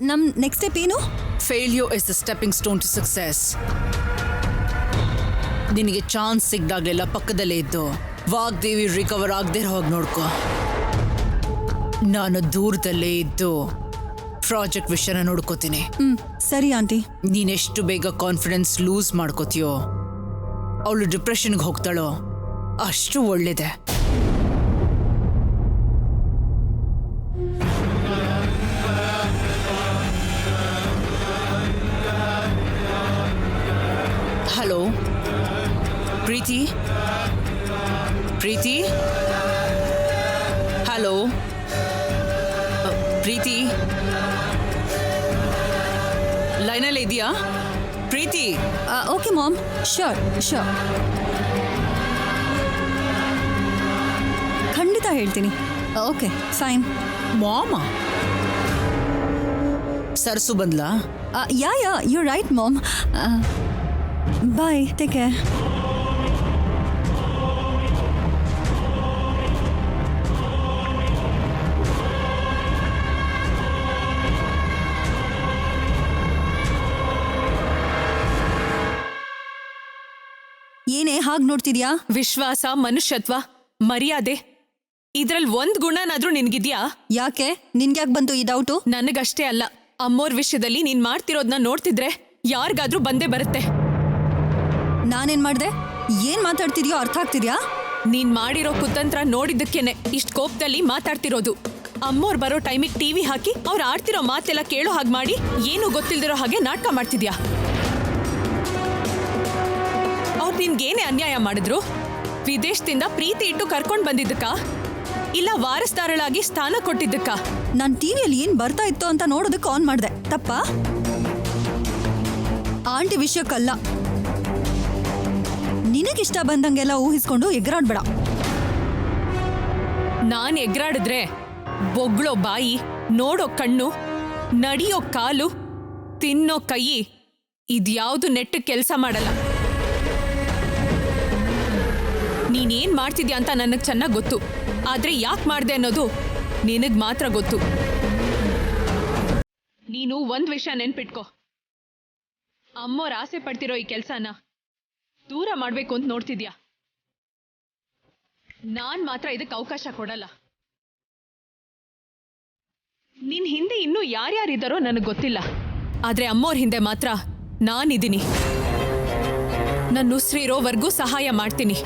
ನಮ್ next step ಏನು? Failure is the stepping stone to success. ನಿನಗೆ ಚಾನ್ಸ್ ಸಿಗ್ದಾಗ್ಲೆಲ್ಲ ಪಕ್ಕದಲ್ಲೇ ಇದ್ದು ವಾಗ್ದೇವಿ ರಿಕವರ್ ಆಗದೆ ಹೋಗಿ ನೋಡ್ಕೊ. ನಾನು ದೂರದಲ್ಲೇ ಇದ್ದು ಪ್ರಾಜೆಕ್ಟ್ ವಿಷಯನ ನೋಡ್ಕೋತೀನಿ. ಸರಿ ಆಂಟಿ. ನೀನೆಷ್ಟು ಬೇಗ ಕಾನ್ಫಿಡೆನ್ಸ್ ಲೂಸ್ ಮಾಡ್ಕೋತೀಯೋ, ಅವಳು ಡಿಪ್ರೆಷನ್ಗೆ ಹೋಗ್ತಾಳೋ ಅಷ್ಟು ಒಳ್ಳೇದೆ. ಹಲೋ ಪ್ರೀತಿ, ಪ್ರೀತಿ, ಹಲೋ ಪ್ರೀತಿ, ಲೈನಲ್ಲಿ ಇದೆಯಾ Preeti? Okay ma'am, sure sure, ಖಂಡಿತ ಹೇಳ್ತೀನಿ. Okay fine. ಮಾಮ ಸರ್ಸು ಬಂದ್ಲಾ? Yeah you right ma'am. Bye, take care. ಏನೇ ಹಾಗೆ ನೋಡ್ತಿದ್ಯಾ? ವಿಶ್ವಾಸ, ಮನುಷ್ಯತ್ವ, ಮರ್ಯಾದೆ, ಇದ್ರಲ್ಲಿ ಒಂದ್ ಗುಣನಾದ್ರೂ ನಿನ್ಗಿದ್ಯಾ? ಯಾಕೆ ನಿನ್ಗ್ಯಾಕೆ ಬಂತು ಈ ಡೌಟು? ನನಗಷ್ಟೇ ಅಲ್ಲ, ಅಮ್ಮೋರ್ ವಿಷಯದಲ್ಲಿ ನೀನ್ ಮಾಡ್ತಿರೋದ್ನ ನೋಡ್ತಿದ್ರೆ ಯಾರಿಗಾದ್ರೂ ಬಂದೇ ಬರುತ್ತೆ. ನಾನೇನ್ ಮಾಡ್ದೆ? ಏನ್ ಮಾತಾಡ್ತಿದ್ಯೋ ಅರ್ಥ ಆಗ್ತಿದ್ಯಾ? ನೀನ್ ಮಾಡಿರೋ ಕುತಂತ್ರ ನೋಡಿದ್ದಕ್ಕೇನೆ ಇಷ್ಟ್ ಕೋಪದಲ್ಲಿ ಮಾತಾಡ್ತಿರೋದು. ಅಮ್ಮೋರ್ ಬರೋ ಟೈಮಿಗೆ ಟಿವಿ ಹಾಕಿ ಅವ್ರು ಆಡ್ತಿರೋ ಮಾತೆಲ್ಲ ಕೇಳೋ ಹಾಗೆ ಮಾಡಿ ಏನು ಗೊತ್ತಿಲ್ದಿರೋ ಹಾಗೆ ನಾಟಕ ಮಾಡ್ತಿದ್ಯಾ. ಅವ್ರು ನಿನ್ಗೇನೆ ಅನ್ಯಾಯ ಮಾಡಿದ್ರು? ವಿದೇಶದಿಂದ ಪ್ರೀತಿ ಇಟ್ಟು ಕರ್ಕೊಂಡ್ ಬಂದಿದ್ದಕ್ಕ, ಇಲ್ಲ ವಾರಸ್ದಾರಳಾಗಿ ಸ್ಥಾನ ಕೊಟ್ಟಿದ್ದಕ್ಕ? ನಾನ್ ಟಿವಿಯಲ್ಲಿ ಏನ್ ಬರ್ತಾ ಇತ್ತು ಅಂತ ನೋಡೋದಕ್ಕೆ ಆನ್ ಮಾಡ್ದೆ. ತಪ್ಪಾ? ಆಂಟಿ ವಿಷಯಕ್ಕಲ್ಲ. ನಿನಗಿಷ್ಟ ಬಂದಂಗೆಲ್ಲ ಊಹಿಸ್ಕೊಂಡು ಎಗರಾಡ್ಬೇಡ. ನಾನ್ ಎಗ್ರಾಡಿದ್ರೆ ಬೊಗ್ಳೋ ಬಾಯಿ, ನೋಡೋ ಕಣ್ಣು, ನಡಿಯೋ ಕಾಲು, ತಿನ್ನೋ ಕೈ ಇದ್ಯಾವುದು ನೆಟ್ಟು ಕೆಲಸ ಮಾಡಲ್ಲ. ನೀನೇನ್ ಮಾಡ್ತಿದ್ಯಾ ಅಂತ ನನಗ್ ಚೆನ್ನಾಗ್ ಗೊತ್ತು. ಆದ್ರೆ ಯಾಕೆ ಮಾಡ್ದೆ ಅನ್ನೋದು ನಿನಗ್ ಮಾತ್ರ ಗೊತ್ತು. ನೀನು ಒಂದ್ ವಿಷಯ ನೆನ್ಪಿಟ್ಕೋ, ಅಮ್ಮೋರ್ ಆಸೆ ಪಡ್ತಿರೋ ಈ ಕೆಲ್ಸನ ದೂರ ಮಾಡ್ಬೇಕು ಅಂತ ನೋಡ್ತಿದ್ಯಾ. ನಾನ್ ಮಾತ್ರ ಇದಕ್ಕೆ ಅವಕಾಶ ಕೊಡಲ್ಲ. ನಿನ್ ಹಿಂದೆ ಇನ್ನೂ ಯಾರ್ಯಾರಿದ್ದಾರೋ ನನಗ್ ಗೊತ್ತಿಲ್ಲ, ಆದ್ರೆ ಅಮ್ಮೋರ್ ಹಿಂದೆ ಮಾತ್ರ ನಾನಿದ್ದೀನಿ. ನನ್ನ ಉಸಿರಿರೋವರೆಗೂ ಸಹಾಯ ಮಾಡ್ತೀನಿ.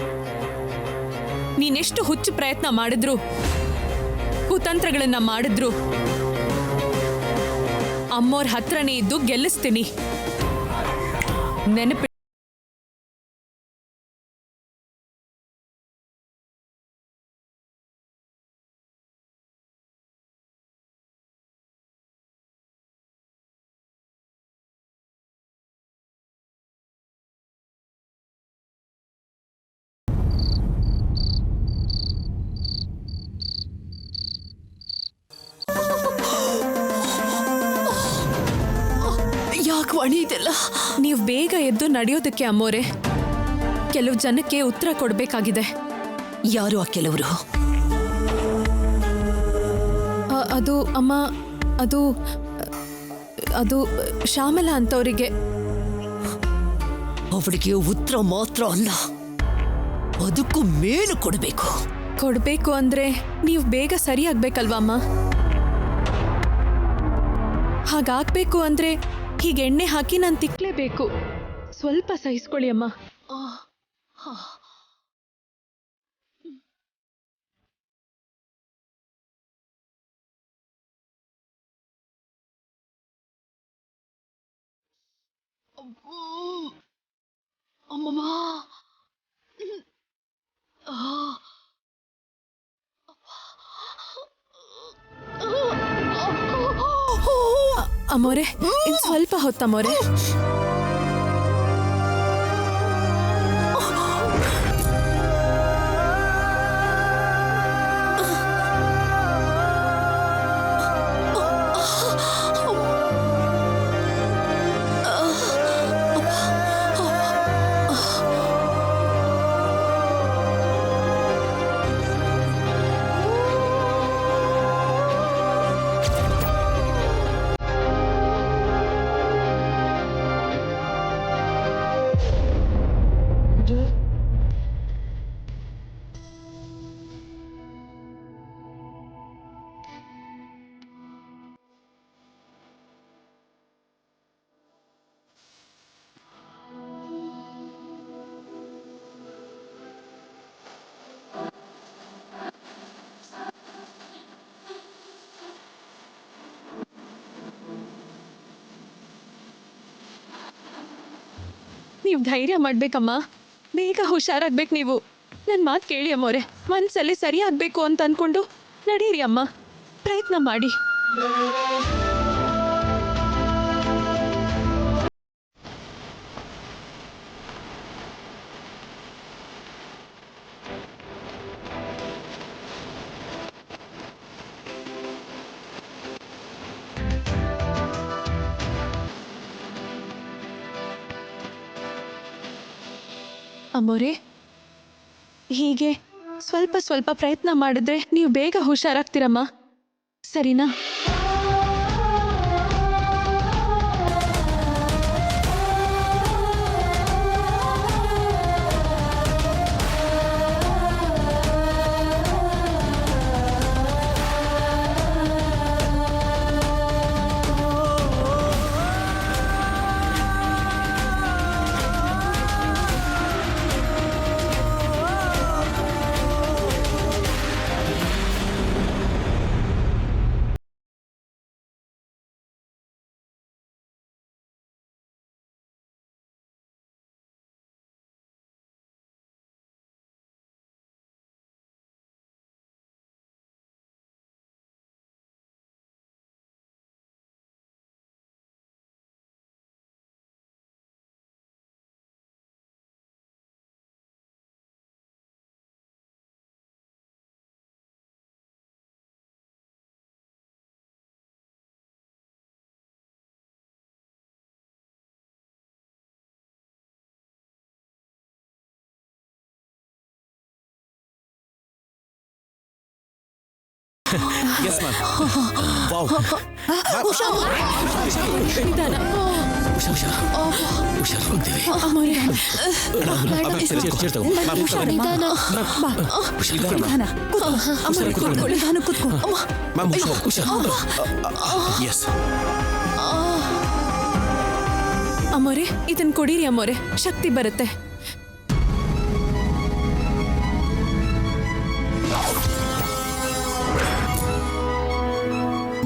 ನೀನೆಷ್ಟು ಹುಚ್ಚು ಪ್ರಯತ್ನ ಮಾಡಿದ್ರು, ಕುತಂತ್ರಗಳನ್ನ ಮಾಡಿದ್ರು, ಅಮ್ಮೋರ್ ಹತ್ರನೇ ಇದ್ದು ಗೆಲ್ಲಿಸ್ತೀನಿ. ನೆನಪಿ ಯಾಕೆ ಇದೆಲ್ಲ? ನೀವು ಬೇಗ ಎದ್ದು ನಡೆಯೋದಕ್ಕೆ ಅಮ್ಮೋರೆ. ಕೆಲವು ಜನಕ್ಕೆ ಉತ್ತರ ಕೊಡಬೇಕಾಗಿದೆ. ಯಾರು ಆ ಕೆಲವರು? ಅದು ಅಮ್ಮ, ಅದು ಅದು ಶ್ಯಾಮಲಾ ಅಂತವರಿಗೆ. ಅವಳಿಗೆ ಉತ್ತರ ಮಾತ್ರ ಅಲ್ಲ, ಅದಕ್ಕೂ ಮೇಲು ಕೊಡಬೇಕು. ಕೊಡಬೇಕು ಅಂದ್ರೆ ನೀವು ಬೇಗ ಸರಿಯಾಗ್ಬೇಕಲ್ವಾ ಅಮ್ಮ? ಹಾಗಾಗ್ಬೇಕು ಅಂದ್ರೆ ಹೀಗೆ ಎಣ್ಣೆ ಹಾಕಿ ನಾನು ತಿಕ್ಲೇಬೇಕು. ಸ್ವಲ್ಪ ಸಹಿಸ್ಕೊಳ್ಳಿ ಅಮ್ಮ. ಅಮ್ಮಮ್ಮ, ಅಮ್ಮೋರೆ, ಇನ್ ಸ್ವಲ್ಪ ಹೊತ್ತಮ್ಮೋರೆ. ನೀವು ಧೈರ್ಯ ಮಾಡ್ಬೇಕಮ್ಮ, ಬೇಗ ಹುಷಾರಾಗ್ಬೇಕು ನೀವು. ನನ್ನ ಮಾತು ಕೇಳಿ ಅಮ್ಮೋರೆ, ಮನಸ್ಸಲ್ಲಿ ಸರಿ ಆಗ್ಬೇಕು ಅಂತ ಅನ್ಕೊಂಡು ನಡೀರಿ ಅಮ್ಮ, ಪ್ರಯತ್ನ ಮಾಡಿ. ಅಮ್ಮೋರೆ, ಹೀಗೆ ಸ್ವಲ್ಪ ಸ್ವಲ್ಪ ಪ್ರಯತ್ನ ಮಾಡಿದ್ರೆ ನೀವು ಬೇಗ ಹುಷಾರಾಗ್ತೀರಮ್ಮ, ಸರಿನಾ? Yes, ma'am. Wow. ಹುಷಾರ್ ಹೋಗ್ತೀವಿ. ಅಮ್ಮೋರೆ, ಇದನ್ ಕೊಡಿರಿ ಅಮ್ಮೋರೆ, ಶಕ್ತಿ ಬರುತ್ತೆ.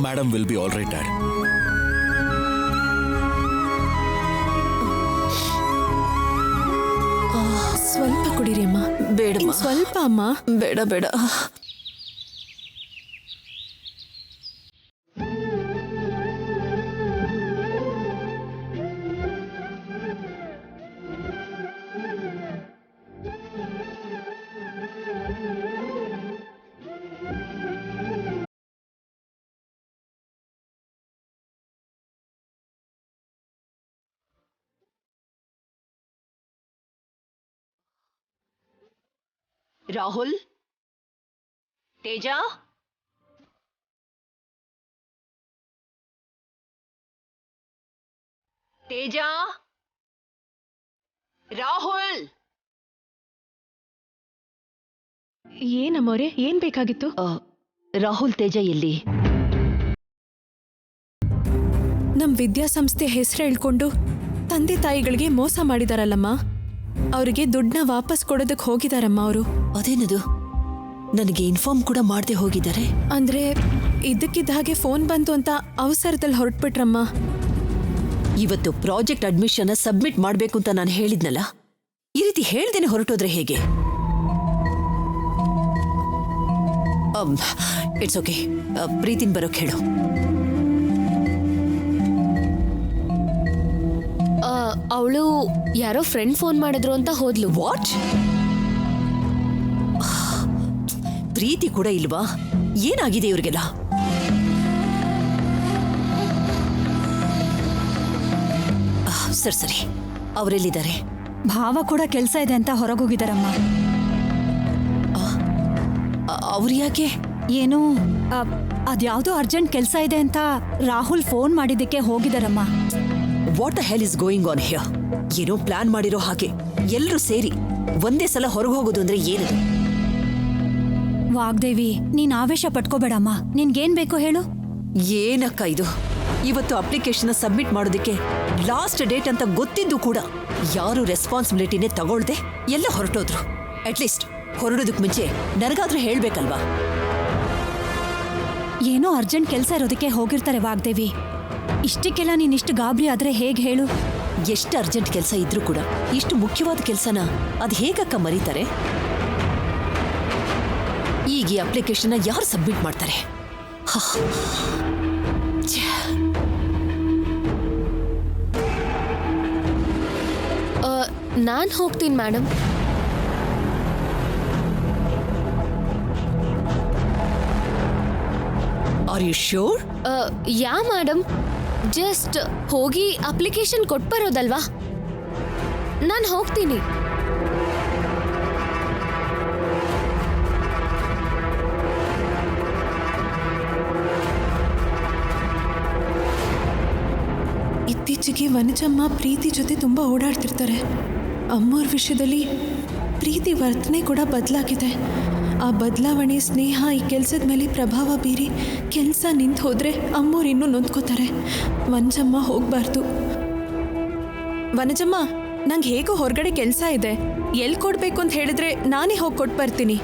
Madam will be all right, Dad. ಸ್ವಲ್ಪ ಕುಡೀರಿ ಅಮ್ಮ. ಬೇಡಮ್ಮ. ಸ್ವಲ್ಪ ಅಮ್ಮ. ಬೇಡ ಬೇಡ. ರಾಹುಲ್, ತೇಜ, ತೇಜ, ರಾಹುಲ್. ಏನಮ್ಮೋರೆ, ಏನ್ ಬೇಕಾಗಿತ್ತು? ರಾಹುಲ್, ತೇಜ ಎಲ್ಲಿ? ನಮ್ ವಿದ್ಯಾಸಂಸ್ಥೆ ಹೆಸರು ಹೇಳ್ಕೊಂಡು ತಂದೆ ತಾಯಿಗಳಿಗೆ ಮೋಸ ಮಾಡಿದಾರಲ್ಲಮ್ಮ, ಅವರಿಗೆ ದುಡ್ಡನ್ನ ವಾಪಸ್ ಕೊಡೋದಕ್ಕೆ ಹೋಗಿದಾರಮ್ಮ ಅವರು. ಅದೇನದು? ನನಗೆ ಇನ್ಫಾರ್ಮ್ ಕೂಡ ಮಾಡದೆ ಹೋಗಿದ್ದಾರೆ. ಅಂದ್ರೆ ಇದಕ್ಕಿದ್ದ ಹಾಗೆ ಫೋನ್ ಬಂತು ಅಂತ ಅವಸರದಲ್ಲಿ ಹೊರಟ್ಬಿಟ್ರಮ್ಮ. ಇವತ್ತು ಪ್ರಾಜೆಕ್ಟ್ ಅಡ್ಮಿಷನ್ ಸಬ್ಮಿಟ್ ಮಾಡ್ಬೇಕು ಅಂತ ನಾನು ಹೇಳಿದ್ನಲ್ಲ, ಈ ರೀತಿ ಹೇಳ್ದೇನೆ ಹೊರಟೋದ್ರೆ ಹೇಗೆ? ಇಟ್ಸ್ ಓಕೆ, ಪ್ರೀತಿನ್ ಬರೋಕ್ ಹೇಳು. ಅವಳು ಯಾರೋ ಫ್ರೆಂಡ್ ಫೋನ್ ಮಾಡಿದ್ರು ಅಂತ ಹೋದ್ಲು. ವಾಟ್? ಪ್ರೀತಿ ಕೂಡ ಇಲ್ವಾ? ಏನಾಗಿದೆ ಇವ್ರಿಗೆಲ್ಲ? ಸರಿ ಸರಿ, ಅವರೆಲ್ಲಿದ್ದಾರೆ? ಭಾವ ಕೂಡ ಕೆಲಸ ಇದೆ ಅಂತ ಹೊರಗೋಗಿದಾರಮ್ಮ. ಅವ್ರು ಯಾಕೆ? ಏನು ಅದ್ಯಾವುದೋ ಅರ್ಜೆಂಟ್ ಕೆಲಸ ಇದೆ ಅಂತ ರಾಹುಲ್ ಫೋನ್ ಮಾಡಿದ್ದಕ್ಕೆ ಹೋಗಿದಾರಮ್ಮ. What the hell is going on here? ಏನೋ ಪ್ಲಾನ್ ಮಾಡಿರೋ ಹಾಗೆ ಎಲ್ಲರೂ ಸೇರಿ ಒಂದೇ ಸಲ ಹೊರಗೆ ಹೋಗೋದು ಅಂದ್ರೆ ಏನದು? ವಾಗ್ದೇವಿ, ನೀನ್ ಆವೇಶ ಪಟ್ಕೋಬೇಡಮ್ಮ. ನಿನ್ಗೇನ್ ಬೇಕೋ ಹೇಳು. ಏನಕ್ಕ ಇದು? ಇವತ್ತು ಅಪ್ಲಿಕೇಶನ್ ಸಬ್ಮಿಟ್ ಮಾಡೋದಕ್ಕೆ ಲಾಸ್ಟ್ ಡೇಟ್ ಅಂತ ಗೊತ್ತಿದ್ದು ಕೂಡ ಯಾರು ರೆಸ್ಪಾನ್ಸಿಬಿಲಿಟಿನೇ ತಗೊಳ್ದೆ ಎಲ್ಲ ಹೊರಟೋದ್ರು. ಅಟ್ಲೀಸ್ಟ್ ಹೊರಡೋದಕ್ಕೆ ಮುಂಚೆ ನನಗಾದ್ರೂ ಹೇಳ್ಬೇಕಲ್ವಾ? ಏನೋ ಅರ್ಜೆಂಟ್ ಕೆಲಸ ಇರೋದಕ್ಕೆ ಹೋಗಿರ್ತಾರೆ ವಾಗ್ದೇವಿ. ಇಷ್ಟಕ್ಕೆಲ್ಲ ನೀನಿಷ್ಟು ಗಾಬರಿ ಆದ್ರೆ ಹೇಗೆ ಹೇಳು? ಎಷ್ಟು ಅರ್ಜೆಂಟ್ ಕೆಲಸ ಇದ್ರೂ ಕೂಡ ಇಷ್ಟು ಮುಖ್ಯವಾದ ಕೆಲಸನ ಅದು ಹೇಗಕ್ಕ ಮರೀತಾರೆ? ಈಗ ಈ ಅಪ್ಲಿಕೇಶನ್ನ ಯಾರು ಸಬ್ಮಿಟ್ ಮಾಡ್ತಾರೆ? ನಾನು ಹೋಗ್ತೀನಿ madam. Are you sure? Yeah madam, just ಹೋಗಿ ಅಪ್ಲಿಕೇಶನ್ ಕೊಟ್ಟು ಬರೋದಲ್ವಾ? ನಾನು ಹೋಗ್ತೀನಿ. ಇತ್ತೀಚೆಗೆ ವನಜಮ್ಮ ಪ್ರೀತಿ ಜೊತೆ ತುಂಬ ಓಡಾಡ್ತಿರ್ತಾರೆ. ಅಮ್ಮೋರ್ ವಿಷಯದಲ್ಲಿ ಪ್ರೀತಿ ವರ್ತನೆ ಕೂಡ ಬದಲಾಗಿದೆ. ಆ ಬದಲಾವಣೆ ಸ್ನೇಹ ಈ ಕೆಲಸದ ಮೇಲೆ ಪ್ರಭಾವ ಬೀರಿ ಕೆಲಸ ನಿಂತು ಹೋದರೆ ಅಮ್ಮೋರು ಇನ್ನೂ ನೊಂದ್ಕೋತಾರೆ. ವನಜಮ್ಮ ಹೋಗಬಾರ್ದು. ವನಜಮ್ಮ, ನಂಗೆ ಹೇಗೋ ಹೊರಗಡೆ ಕೆಲಸ ಇದೆ. ಎಲ್ಲಿ ಕೊಡಬೇಕು ಅಂತ ಹೇಳಿದ್ರೆ ನಾನೇ ಹೋಗಿ ಕೊಟ್ಟು ಬರ್ತೀನಿ.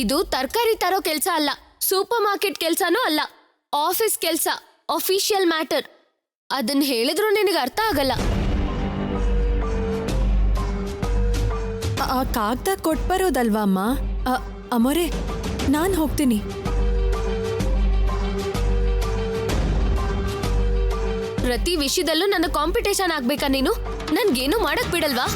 ಇದು ತರಕಾರಿ ತರೋ ಕೆಲಸ ಅಲ್ಲ, ಸೂಪರ್ ಮಾರ್ಕೆಟ್ ಕೆಲಸನೂ ಅಲ್ಲ, ಆಫೀಸ್ ಕೆಲಸ, ಅಫಿಷಿಯಲ್ ಮ್ಯಾಟರ್. ಅದನ್ನ ಹೇಳಿದ್ರು ನಿನಗೆ ಅರ್ಥ ಆಗಲ್ಲ. ಆ ಕಾಗ್ದ ಕೊಟ್ಟು ಬರೋದಲ್ವಾ ಅಮ್ಮ? ಅಮ್ಮೋರೆ, ನಾನು ಹೋಗ್ತೀನಿ. ಪ್ರತಿ ವಿಷಯದಲ್ಲೂ ನನ್ನ ಕಾಂಪಿಟೇಷನ್ ಆಗ್ಬೇಕಾ ನೀನು? ನನ್ಗೇನು ಮಾಡಕ್ ಬಿಡಲ್ವಾ?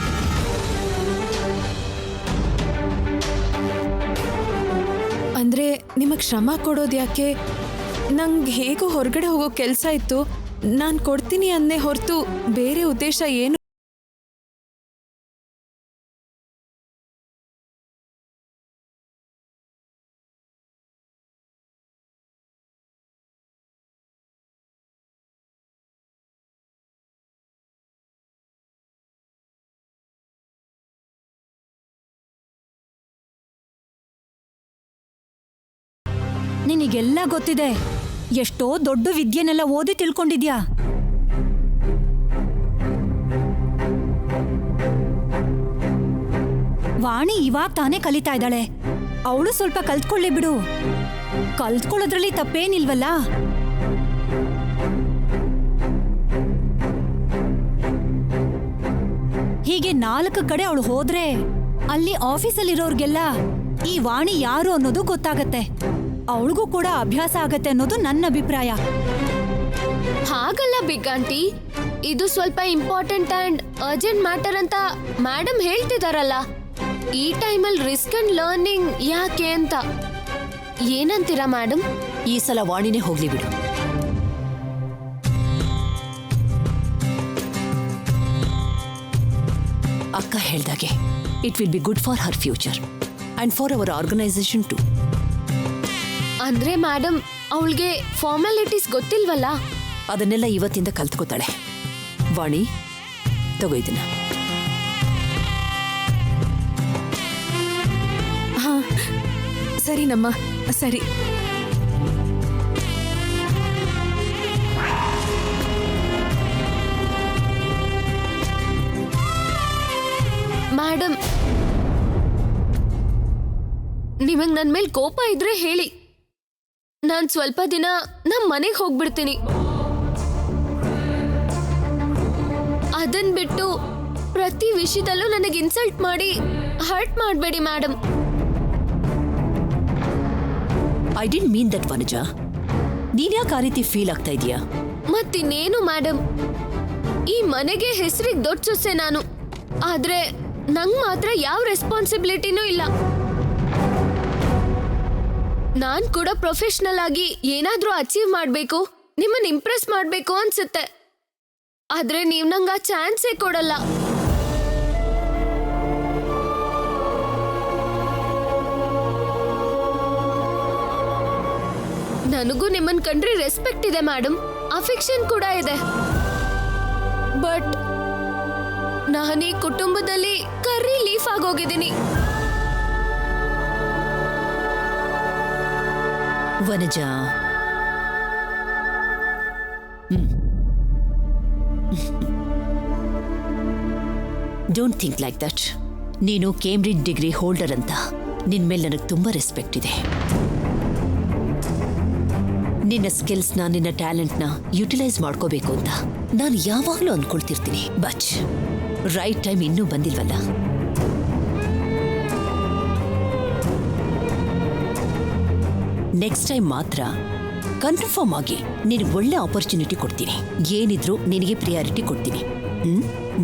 ಅಂದ್ರೆ ನಿಮಗೆ ಶ್ರಮ ಕೊಡೋದು ಯಾಕೆ? ನಂಗೆ ಹೇಗೋ ಹೊರಗಡೆ ಹೋಗೋ ಕೆಲಸ ಇತ್ತು, ನಾನು ಕೊಡ್ತೀನಿ ಅನ್ನೇ ಹೊರತು ಬೇರೆ ಉದ್ದೇಶ ಏನು. ನಿನಗೆಲ್ಲ ಗೊತ್ತಿದೆ. ಎಷ್ಟೋ ದೊಡ್ಡ ವಿದ್ಯೆನೆಲ್ಲ ಓದಿ ತಿಳ್ಕೊಂಡಿದ್ಯಾ. ವಾಣಿ ಇವಾಗ ತಾನೇ ಕಲಿತಾ ಇದ್ದಾಳೆ. ಅವಳು ಸ್ವಲ್ಪ ಕಲ್ತ್ಕೊಳ್ಳಿ ಬಿಡು. ಕಲ್ತ್ಕೊಳ್ಳೋದ್ರಲ್ಲಿ ತಪ್ಪೇನಿಲ್ವಲ್ಲ. ಹೀಗೆ 4 ಕಡೆ ಅವಳು ಹೋದ್ರೆ ಅಲ್ಲಿ ಆಫೀಸಲ್ಲಿರೋರ್ಗೆಲ್ಲ ಈ ವಾಣಿ ಯಾರು ಅನ್ನೋದು ಗೊತ್ತಾಗತ್ತೆ. ಅವಳಿಗೂ ಕೂಡ ಅಭ್ಯಾಸ ಆಗತ್ತೆ ಅನ್ನೋದು ನನ್ನ ಅಭಿಪ್ರಾಯ. ಹಾಗಲ್ಲ ಬಿಗ್ ಆಂಟಿ, ಇದು ಸ್ವಲ್ಪ ಇಂಪಾರ್ಟೆಂಟ್ ಅಂಡ್ ಅರ್ಜೆಂಟ್ ಮ್ಯಾಟರ್ ಅಂತ ಮೇಡಮ್ ಹೇಳ್ತಿದಾರಲ್ಲ. ಈ ಟೈಮಲ್ಲಿ ರಿಸ್ಕ್ ಅಂಡ್ ಲರ್ನಿಂಗ್ ಯಾಕೆ ಅಂತ ಏನಂತೀರಾ ಮೇಡಮ್? ಈ ಸಲ ವಾಣಿನೇ ಹೋಗ್ಲಿ ಬಿಡು. ಅಕ್ಕ ಹೇಳ್ದಾಗೆ it will be good for her future and for our organisation too. ಅಂದ್ರೆ ಮೇಡಮ್, ಅವಳಿಗೆ ಫಾರ್ಮಾಲಿಟೀಸ್ ಗೊತ್ತಿಲ್ವಲ್ಲ? ಅದನ್ನೆಲ್ಲ ಇವತ್ತಿಂದ ಕಲ್ತ್ಕೋತಾಳೆ. ವಾಣಿ, ತಗೋ ಇದನ್ನ. ಹಾ ಸರಿ ನಮ್ಮ, ಸರಿ. ಮೇಡಮ್, ನಿಮಗ್ ನನ್ ಮೇಲೆ ಕೋಪ ಇದ್ರೆ ಹೇಳಿ, ನಾನ್ ಸ್ವಲ್ಪ ದಿನ ನಮ್ ಮನೆಗೆ ಹೋಗ್ಬಿಡ್ತೀನಿ. ಅದನ್ ಬಿಟ್ಟು ಪ್ರತಿ ವಿಷಯದಲ್ಲೂ ನನಗೆ ಇನ್ಸಲ್ಟ್ ಮಾಡಿ ಹರ್ಟ್ ಮಾಡಬೇಡಿ madam. I didn't mean that Vanaja. ನೀನ್ಯಾಕೆ ಆ ರೀತಿ ಫೀಲ್ ಆಗ್ತಾ ಇದೀಯಾ? ಮತ್ತಿನ್ನೇನು ಮೇಡಮ್, ಈ ಮನೆಗೆ ಹೆಸರಿಗೆ ದೊಡ್ಡ ಸೊಸೆ ನಾನು. ಆದ್ರೆ ನಂಗ್ ಮಾತ್ರ ಯಾವ ರೆಸ್ಪಾನ್ಸಿಬಿಲಿಟಿನೂ ಇಲ್ಲ. ನಾನ್ ಕೂಡ ಪ್ರೊಫೆಷನಲ್ ಆಗಿ ಏನಾದ್ರೂ ಅಚೀವ್ ಮಾಡ್ಬೇಕು, ನಿಮ್ಮನ್ನ ಇಂಪ್ರೆಸ್ ಮಾಡ್ಬೇಕು ಅನ್ಸುತ್ತೆ. ಆದ್ರೆ ನೀವ್ ನಂಗೆ ಆ ಚಾನ್ಸೇ ಕೊಡಲ್ಲ. ನನಗೂ ನಿಮ್ಮನ್ ಕಂಡ್ರೆ ರೆಸ್ಪೆಕ್ಟ್ ಇದೆ ಮೇಡಮ್, ಅಫೆಕ್ಷನ್ ಕೂಡ ಇದೆ. ಬಟ್ ನಾನೀ ಕುಟುಂಬದಲ್ಲಿ ಕರ್ರಿ ಲೀಫ್ ಆಗೋಗಿದ್ದೀನಿ. Vanaja, don't think like that. ನೀನು ಕೇಂಬ್ರಿಡ್ಜ್ ಡಿಗ್ರಿ ಹೋಲ್ಡರ್ ಅಂತ ನಿನ್ ಮೇಲೆ ನನಗೆ ತುಂಬಾ ರೆಸ್ಪೆಕ್ಟ್ ಇದೆ. ನಿನ್ನ ಸ್ಕಿಲ್ಸ್ನ ನಿನ್ನ ಟ್ಯಾಲೆಂಟ್ನ ಯುಟಿಲೈಸ್ ಮಾಡ್ಕೋಬೇಕು ಅಂತ ನಾನು ಯಾವಾಗಲೂ ಅಂದ್ಕೊಳ್ತಿರ್ತೀನಿ. ಬಟ್ ರೈಟ್ ಟೈಮ್ ಇನ್ನೂ ಬಂದಿಲ್ವಲ್ಲ. ನೆಕ್ಸ್ಟ್ ಟೈಮ್ ಮಾತ್ರ ಕನ್ಫರ್ಮ್ ಆಗಿ ನಿನಗೆ ಒಳ್ಳೆ ಆಪರ್ಚುನಿಟಿ ಕೊಡ್ತೀನಿ. ಏನಿದ್ರು ನಿನಗೆ ಪ್ರಿಯಾರಿಟಿ ಕೊಡ್ತೀನಿ.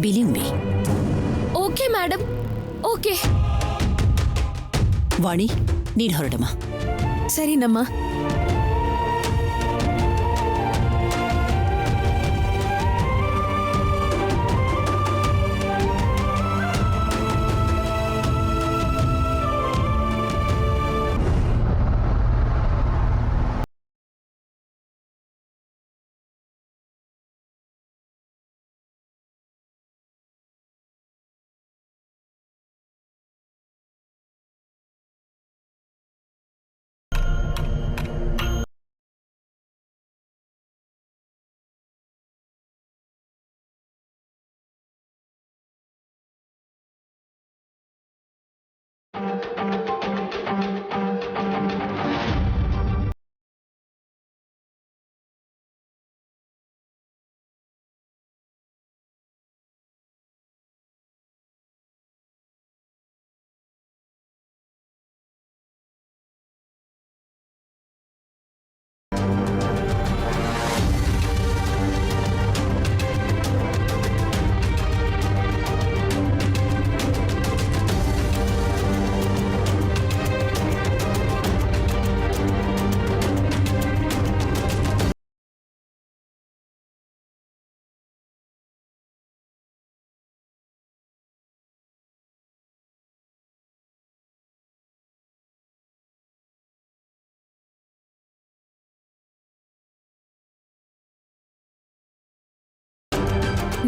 Believe me. Okay madam, okay. Vani, ನೀನು ಹೊರಡಮ್ಮ. ಸರಿನಮ್ಮ.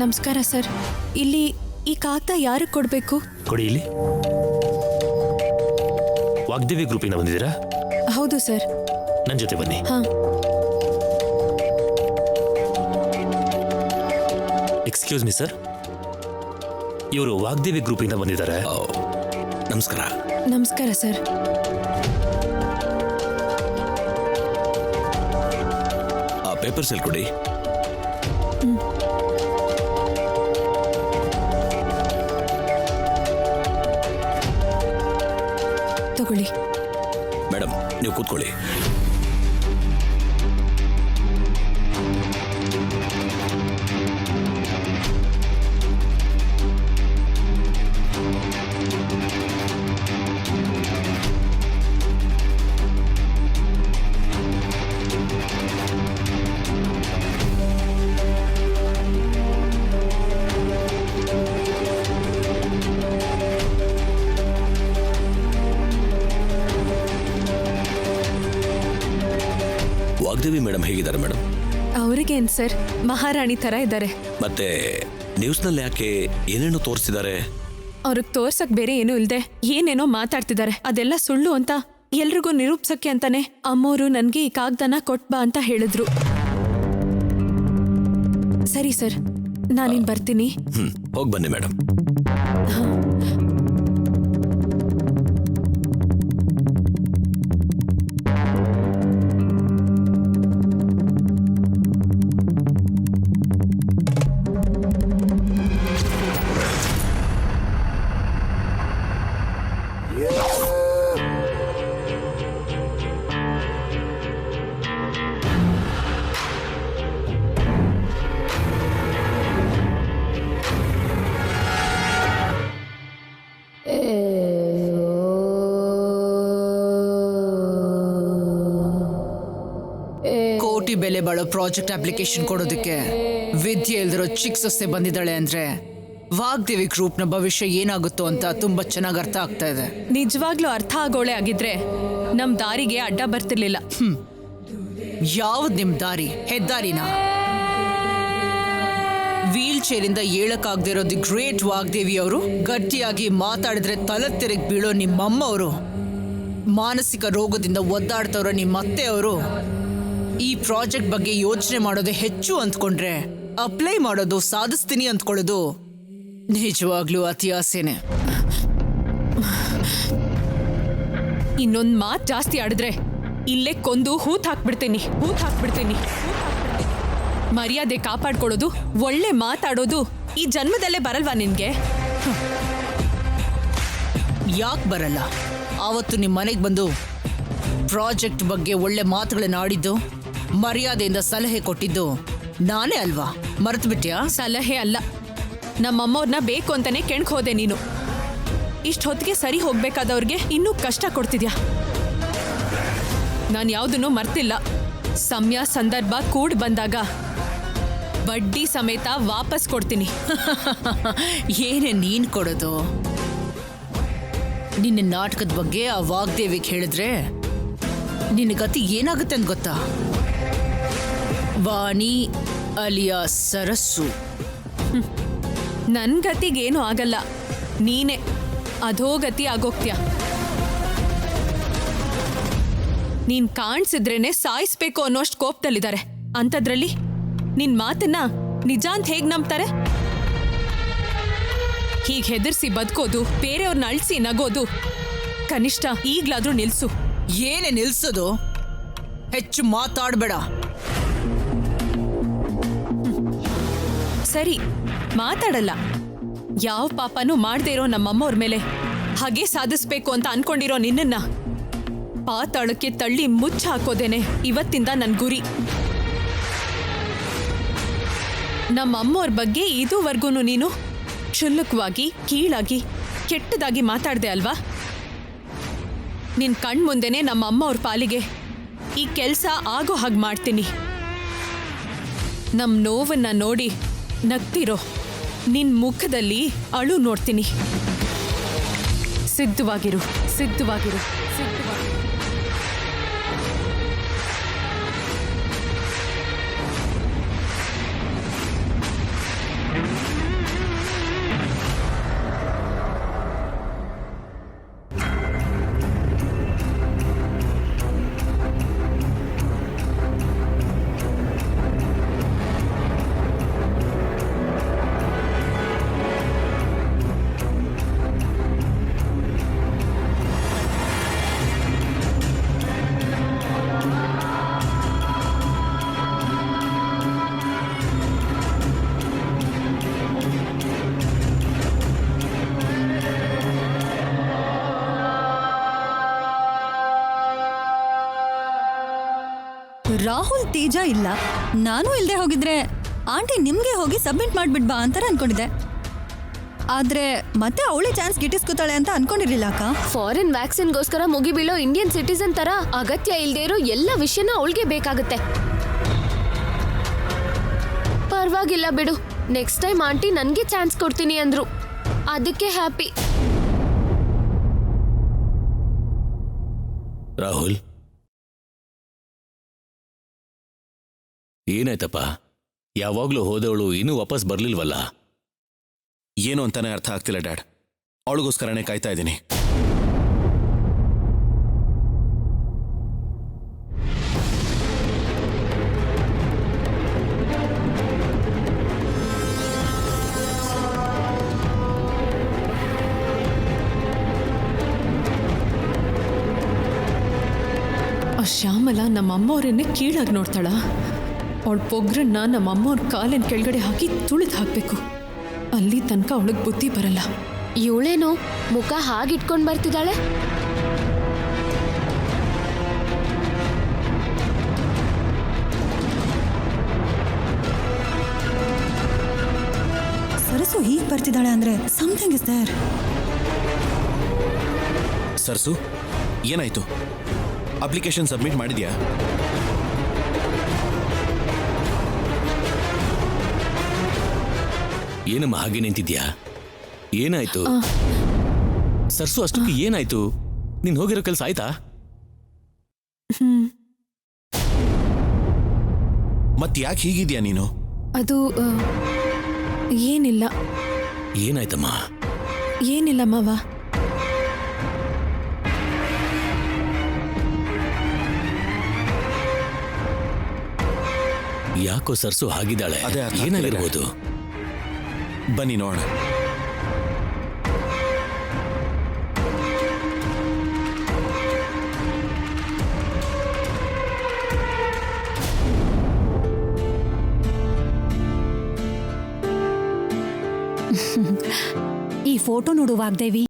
ನಮಸ್ಕಾರ ಸರ್. ಇಲ್ಲಿ ಈ ಕಾಗದ ಯಾರಿಗೆ ಕೊಡಬೇಕು? ಕೊಡಿ ಇಲ್ಲಿ. ವಾಗ್ದೇವಿ ಗ್ರೂಪಿಂದ ಬಂದಿದ್ದೀರಾ? ಹೌದು ಸರ್. ನನ್ನ ಜೊತೆ ಬನ್ನಿ. ಹಾ. ಎಕ್ಸ್ಕ್ಯೂಸ್ ಮಿ ಸರ್, ಇವರು ವಾಗ್ದೇವಿ ಗ್ರೂಪಿಂದ ಬಂದಿದ್ದಾರೆ. ನಮಸ್ಕಾರ. ನಮಸ್ಕಾರ ಸರ್. ಆ ಪೇಪರ್ಸ್ ಎಲ್ಲಿ ಕೊಡಿ. ತಗೊಳ್ಳಿ. ಮೇಡಮ್, ನೀವು ಕೂತ್ಕೊಳ್ಳಿ. ವಾಗ್ದೇವಿ ಮೇಡಮ್ ಹೇಗಿದ್ದಾರೆ ಮೇಡಮ್? ಅವ್ರಿಗೇನು ಸರ್, ಮಹಾರಾಣಿ ಥರ ಇದ್ದಾರೆ. ಮತ್ತೆ ನ್ಯೂಸ್ನಲ್ಲಿ ಯಾಕೆ ಏನೇನೋ ತೋರಿಸಿದ್ದಾರೆ? ಅವ್ರಿಗೆ ತೋರ್ಸಕ್ ಬೇರೆ ಏನೂ ಇಲ್ದೆ ಏನೇನೋ ಮಾತಾಡ್ತಿದ್ದಾರೆ. ಅದೆಲ್ಲ ಸುಳ್ಳು ಅಂತ ಎಲ್ರಿಗೂ ನಿರೂಪಿಸಕ್ಕೆ ಅಂತಾನೆ ಅಮ್ಮೋರು ನನ್ಗೆ ಈ ಕಾಗ್ದನ ಕೊಟ್ಬಾ ಅಂತ ಹೇಳಿದ್ರು. ಸರಿ ಸರ್, ನಾನಿನ್ ಬರ್ತೀನಿ. ಹೋಗಿ ಬನ್ನಿ ಮೇಡಮ್. ಕೋಟಿ ಬೆಲೆ ಬಾಳೋ ಪ್ರಾಜೆಕ್ಟ್ ಅಪ್ಲಿಕೇಶನ್ ಕೊಡೋದಕ್ಕೆ ವಿದ್ಯೆ ಇಲ್ದಿರೋ ಚಿಕ್ಕ ಸೊಸೆ ಬಂದಿದ್ದಾಳೆ ಅಂದ್ರೆ ವಾಗ್ದೇವಿ ಗ್ರೂಪ್ನ ಭವಿಷ್ಯ ಏನಾಗುತ್ತೋ ಅಂತ ತುಂಬಾ ಚೆನ್ನಾಗಿ ಅರ್ಥ ಆಗ್ತಾ ಇದೆ. ನಿಜವಾಗ್ಲೂ ಅರ್ಥ ಆಗೋಳೆ ಆಗಿದ್ರೆ ನಮ್ ದಾರಿಗೆ ಅಡ್ಡ ಬರ್ತಿರ್ಲಿಲ್ಲ. ಯಾವ್ದು ನಿಮ್ ದಾರಿ? ಹೆದ್ದಾರಿನ? ವೀಲ್ ಚೇರಿಂದ ಏಳಕ್ಕಾಗದೇ ಇರೋ ದಿ ಗ್ರೇಟ್ ವಾಗ್ದೇವಿ ಅವರು, ಗಟ್ಟಿಯಾಗಿ ಮಾತಾಡಿದ್ರೆ ತಲೆ ತಿರುಗಿ ಬೀಳೋ ನಿಮ್ಮಮ್ಮ ಅವರು, ಮಾನಸಿಕ ರೋಗದಿಂದ ಒದ್ದಾಡ್ತವ್ರ ನಿಮ್ಮ ಅತ್ತೆ ಅವರು ಈ ಪ್ರಾಜೆಕ್ಟ್ ಬಗ್ಗೆ ಯೋಚನೆ ಮಾಡೋದೇ ಹೆಚ್ಚು ಅಂದ್ಕೊಂಡ್ರೆ ಅಪ್ಲೈ ಮಾಡೋದು, ಸಾಧಿಸ್ತೀನಿ ಅಂದ್ಕೊಳ್ಳೋದು ನಿಜವಾಗ್ಲೂ ಅತಿ ಆಸೆನೆ. ಇನ್ನೊಂದ್ ಮಾತ್ ಜಾಸ್ತಿ ಆಡಿದ್ರೆ ಇಲ್ಲೇ ಕೊಂದು ಹೂತ್ ಹಾಕ್ಬಿಡ್ತೀನಿ. ಮರ್ಯಾದೆ ಕಾಪಾಡ್ಕೊಳ್ಳೋದು, ಒಳ್ಳೆ ಮಾತಾಡೋದು ಈ ಜನ್ಮದಲ್ಲೇ ಬರಲ್ವಾ ನಿನ್ಗೆ? ಯಾಕೆ ಬರಲ್ಲ? ಆವತ್ತು ನಿಮ್ಮ ಮನೆಗೆ ಬಂದು ಪ್ರಾಜೆಕ್ಟ್ ಬಗ್ಗೆ ಒಳ್ಳೆ ಮಾತುಗಳನ್ನ ಆಡಿದ್ದು, ಮರ್ಯಾದೆಯಿಂದ ಸಲಹೆ ಕೊಟ್ಟಿದ್ದು ನಾನೇ ಅಲ್ವಾ? ಮರೆತು ಬಿಟ್ಯಾ? ಸಲಹೆ ಅಲ್ಲ, ನಮ್ಮಮ್ಮವ್ರನ್ನ ಬೇಕು ಅಂತಾನೆ ಕೆಣಕ್ ಹೋದೆ ನೀನು. ಇಷ್ಟು ಹೊತ್ತಿಗೆ ಸರಿ ಹೋಗ್ಬೇಕಾದವ್ರಿಗೆ ಇನ್ನೂ ಕಷ್ಟ ಕೊಡ್ತಿದ್ಯಾ. ನಾನು ಯಾವುದನ್ನು ಮರ್ತಿಲ್ಲ. ಸಮಯ ಸಂದರ್ಭ ಕೂಡ್ ಬಂದಾಗ ಬಡ್ಡಿ ಸಮೇತ ವಾಪಸ್ ಕೊಡ್ತೀನಿ. ಏನೇ ನೀನ್ ಕೊಡೋದು? ನಿನ್ನ ನಾಟಕದ ಬಗ್ಗೆ ಆ ವಾಗ್ದೇವಿಗೆ ಹೇಳಿದ್ರೆ ನಿನ್ನ ಗತಿ ಏನಾಗುತ್ತೆ ಅಂತ ಗೊತ್ತಾ? ವಾಣಿ ಅಲಿಯಾ ಸರಸ್ಸು. ನನ್ ಗತಿಗೇನು ಆಗಲ್ಲ, ನೀನೇ ಅಧೋಗತಿ ಆಗೋಗ್ತ್ಯ. ನೀನ್ ಕಾಣಿಸಿದ್ರೇನೆ ಸಾಯಿಸ್ಬೇಕು ಅನ್ನೋಷ್ಟು ಕೋಪದಲ್ಲಿದ್ದಾರೆ. ಅಂಥದ್ರಲ್ಲಿ ನಿನ್ ಮಾತನ್ನ ನಿಜ ಅಂತ ಹೇಗ್ ನಂಬ್ತಾರೆ? ಹೀಗ್ ಹೆದರ್ಸಿ ಬದುಕೋದು, ಬೇರೆಯವ್ರನ್ನ ಅಳಿಸಿ ನಗೋದು ಕನಿಷ್ಠ ಈಗ್ಲಾದ್ರೂ ನಿಲ್ಸು. ಏನೇ ನಿಲ್ಸೋದು? ಹೆಚ್ಚು ಮಾತಾಡ್ಬೇಡ. ಸರಿ, ಮಾತಾಡಲ್ಲ. ಯಾವ ಪಾಪನೂ ಮಾಡದೇ ಇರೋ ನಮ್ಮಮ್ಮವ್ರ ಮೇಲೆ ಹಾಗೆ ಸಾಧಿಸ್ಬೇಕು ಅಂತ ಅನ್ಕೊಂಡಿರೋ ನಿನ್ನನ್ನ ಪಾತಾಳಕ್ಕೆ ತಳ್ಳಿ ಮುಚ್ಚ ಹಾಕೋದೇನೆ ಇವತ್ತಿಂದ ನನ್ ಗುರಿ. ನಮ್ಮಮ್ಮವ್ರ ಬಗ್ಗೆ ಇದುವರೆಗೂ ನೀನು ಕ್ಷುಲ್ಲಕವಾಗಿ, ಕೀಳಾಗಿ, ಕೆಟ್ಟದಾಗಿ ಮಾತಾಡ್ದೆ ಅಲ್ವಾ? ನಿನ್ ಕಣ್ಮುಂದೆನೆ ನಮ್ಮಮ್ಮವ್ರ ಪಾಲಿಗೆ ಈ ಕೆಲಸ ಆಗೋ ಹಾಗೆ ಮಾಡ್ತೀನಿ. ನಮ್ ನೋವನ್ನ ನೋಡಿ ನಗ್ತಿರೋ ನಿನ್ ಮುಖದಲ್ಲಿ ಅಳು ನೋಡ್ತೀನಿ. ಸಿದ್ಧವಾಗಿರು. ರಾಹುಲ್ ತೇಜ ಇಲ್ಲ. ನಾನು ಇಲ್ಲದೆ ಹೋಗಿದ್ರೆ ಆಂಟಿ ನಿಮ್ಗೆ ಹೋಗಿ ಸಬ್ಮಿಟ್ ಮಾಡ್ಬಿಡ್ಬಾ ಅಂತಾರೆ ಅನ್ಕೊಂಡಿದ್ದೆ. ಆದ್ರೆ ಮತ್ತೆ ಅವಳೇ ಚಾನ್ಸ್ ಗಿಟ್ಟಿಸ್ಕೊತಾಳೆ ಅಂತ ಅನ್ಕೊಂಡಿರ್ಲಿಲ್ಲ ಅಕ್ಕ. ಫಾರಿನ್ ವ್ಯಾಕ್ಸಿನ್ಗೋಸ್ಕರ ಮುಗಿಬೀಳೋ ಇಂಡಿಯನ್ ಸಿಟಿಸನ್ ತರ ಅಗತ್ಯ ಇಲ್ದೇ ಇರೋ ಎಲ್ಲ ವಿಷಯನ ಅವಳಿಗೆ ಬೇಕಾಗುತ್ತೆ. ಪರವಾಗಿಲ್ಲ ಬಿಡು, ನೆಕ್ಸ್ಟ್ ಟೈಮ್ ಆಂಟಿ ನನ್ಗೆ ಚಾನ್ಸ್ ಕೊಡ್ತೀನಿ ಅಂದ್ರು, ಅದಕ್ಕೆ ಹ್ಯಾಪಿ. ರಾಹುಲ್, ಏನಾಯ್ತಪ್ಪ? ಯಾವಾಗ್ಲೂ ಹೋದವಳು ಇನ್ನೂ ವಾಪಸ್ ಬರ್ಲಿಲ್ವಲ್ಲ? ಏನು ಅಂತಾನೆ ಅರ್ಥ ಆಗ್ತಿಲ್ಲ ಡ್ಯಾಡ್. ಅವಳಿಗೋಸ್ಕರನೇ ಕಾಯ್ತಾ ಇದ್ದೀನಿ. ಆ ಶ್ಯಾಮಲ ನಮ್ಮಮ್ಮವ್ರನ್ನೇ ಕೀಳಾಗಿ ನೋಡ್ತಾಳ. ಅವಳ ಪೊಗ್ರನ್ನ ನಮ್ಮಮ್ಮವ್ರ ಕಾಲಿನ ಕೆಳಗಡೆ ಹಾಕಿ ತುಳಿದು ಹಾಕ್ಬೇಕು. ಅಲ್ಲಿ ತನಕ ಅವಳಿಗೆ ಬುದ್ಧಿ ಬರಲ್ಲ. ಇವಳೇನು ಮುಖ ಹಾಗಿಟ್ಕೊಂಡ್ ಬರ್ತಿದ್ದಾಳೆ? ಸರಸು ಹೀಗೆ ಬರ್ತಿದ್ದಾಳೆ ಅಂದ್ರೆ ಸಮಥಿಂಗ್ ಇಸ್ ದೇರ್. ಸರ್ಸು, ಏನಾಯ್ತು? ಅಪ್ಲಿಕೇಶನ್ ಸಬ್ಮಿಟ್ ಮಾಡಿದ್ಯಾ? ಏನಮ್ಮ ಹಾಗೆ ನಿಂತಿದ್ಯಾ? ಏನಾಯ್ತು? ಸರ್ಸು, ಅಷ್ಟಕ್ಕೆ ಏನಾಯ್ತು? ನೀನ್ ಹೋಗಿರೋ ಕೆಲಸ ಆಯ್ತಾ? ಮತ್ ಯಾಕೆ ಹೀಗಿದ್ಯಾ ನೀನು? ಅದು ಏನಿಲ್ಲ. ಏನಾಯ್ತಮ್ಮ? ಏನಿಲ್ಲ ಮಾವ. ಯಾಕೋ ಸರ್ಸು ಹಾಗಿದ್ದಾಳೆ? ಅದೇ ಅರ್ಥ ಆಗ್ತಿಲ್ಲ. ಏನಾಗಿರ್ಬೋದು? ಬನ್ನಿ ನೋಡೋಣ. ಈ ಫೋಟೋ ನೋಡು ವಾಗ್ದೇವಿ.